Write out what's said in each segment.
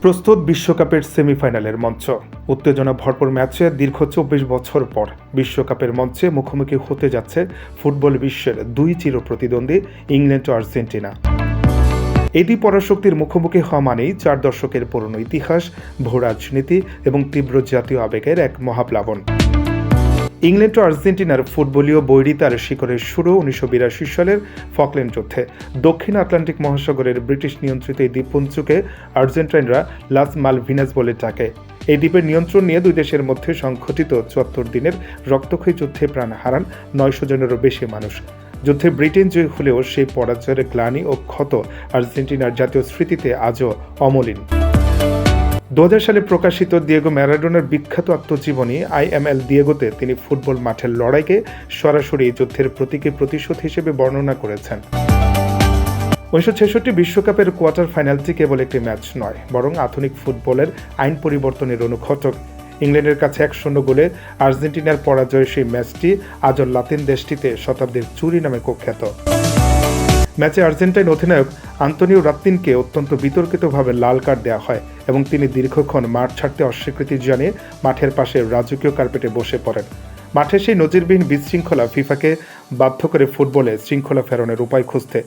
প্রস্তুত বিশ্বকাপের সেমিফাইনালের মঞ্চ। উত্তেজনা ভরপুর ম্যাচে দীর্ঘ ২৪ বছর পর বিশ্বকাপের মঞ্চে মুখোমুখি হতে যাচ্ছে ফুটবল বিশ্বের দুই চিরপ্রতিদ্বন্দ্বী ইংল্যান্ড ও আর্জেন্টিনা। এই দুই পরাশক্তির মুখোমুখি হওয়া মানেই ৪ দশকের পুরনো ইতিহাস, ভূ রাজনীতি এবং তীব্র জাতীয় আবেগের এক মহাপ্লাবন। ইংল্যান্ড ও আর্জেন্টিনার ফুটবলীয় বৈরিতার শিখরের শুরু ১৯৮২ সালের ফকল্যান্ড যুদ্ধে। দক্ষিণ আটলান্টিক মহাসাগরের ব্রিটিশ নিয়ন্ত্রিত এই দ্বীপপুঞ্জকে আর্জেন্টাইনরা লাস মালভিনাস বলে ডাকে। এই দ্বীপের নিয়ন্ত্রণ নিয়ে দুই দেশের মধ্যে সংঘটিত ৭৪ দিনের রক্তক্ষয়ী যুদ্ধে প্রাণ হারান ৯০০ জনেরও বেশি মানুষ। যুদ্ধে ব্রিটেন জয়ী হলেও সেই পরাজয়ের গ্লানি ও ক্ষত আর্জেন্টিনার জাতীয় স্মৃতিতে আজও অমলিন। ২০০০ সালে প্রকাশিত দিয়েগো ম্যারাডোনার বিখ্যাত আত্মজীবনী আই এম এল দিয়েগোতে তিনি ফুটবল মাঠের লড়াইকে সরাসরি যুদ্ধের প্রতীকী প্রতিশোধ হিসেবে বর্ণনা করেছেন। ১৯৬৬ বিশ্বকাপের কোয়ার্টার ফাইনালটি কেবল একটি ম্যাচ নয়, বরং আধুনিক ফুটবলের আইন পরিবর্তনের অনুঘটক। ইংল্যান্ডের কাছে ১-০ গোলে আর্জেন্টিনার পরাজয়ের সেই ম্যাচটি আজও লাতিন দেশটিতে শতাব্দীর চুরি নামে কুখ্যাত। ম্যাচে আর্জেন্টাইন অধিনায়ক আন্তোনিও রাত্তিনকে অত্যন্ত বিতর্কিতভাবে লাল কার্ড দেওয়া হয় এবং তিনি দীর্ঘক্ষণ মাঠ ছাড়তে অস্বীকৃতি জানিয়ে মাঠের পাশে রাজকীয় কার্পেটে বসে পড়েন। মাঠে সেই নজিরবিহীন বিশৃঙ্খলা ফিফাকে বাধ্য করে ফুটবলে শৃঙ্খলা ফেরানোর উপায় খুঁজতে,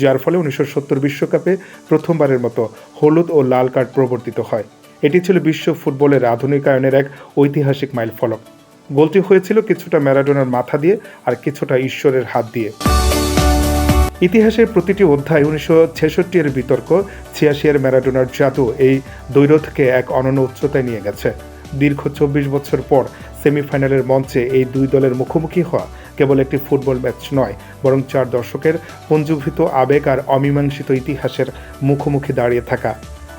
যার ফলে ১৯৭০ বিশ্বকাপে প্রথমবারের মতো হলুদ ও লাল কার্ড প্রবর্তিত হয়। এটি ছিল বিশ্ব ফুটবলের আধুনিকায়নের এক ঐতিহাসিক মাইলফলক। গোলটি হয়েছিল কিছুটা ম্যারাডোনার মাথা দিয়ে আর কিছুটা ঈশ্বরের হাত দিয়ে। ইতিহাসের প্রতিটি অধ্যায় ১৯৬৬ এর বিতর্ক, ৮৬ এর ম্যারাডোনার জাদু এই দ্বৈরথকে এক অনন্য উচ্চতায় নিয়ে গেছে। দীর্ঘ ২৪ বছর পর সেমিফাইনালের মঞ্চে এই দুই দলের মুখোমুখি হওয়া কেবল একটি ফুটবল ম্যাচ নয়, বরং ৪ দশকের পুঞ্জীভূত আবেগ আর অমীমাংসিত ইতিহাসের মুখোমুখি দাঁড়িয়ে থাকা।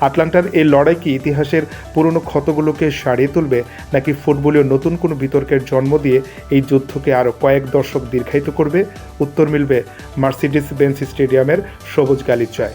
আটলান্টার এই লড়াই কি ইতিহাসের পুরনো ক্ষতগুলোকে সারিয়ে তুলবে, নাকি ফুটবলীয় নতুন কোনো বিতর্কের জন্ম দিয়ে এই যুদ্ধকে আরও কয়েক দশক দীর্ঘায়িত করবে? উত্তর মিলবে মার্সিডিজ বেঞ্জ স্টেডিয়ামের সবুজ গালিচায়।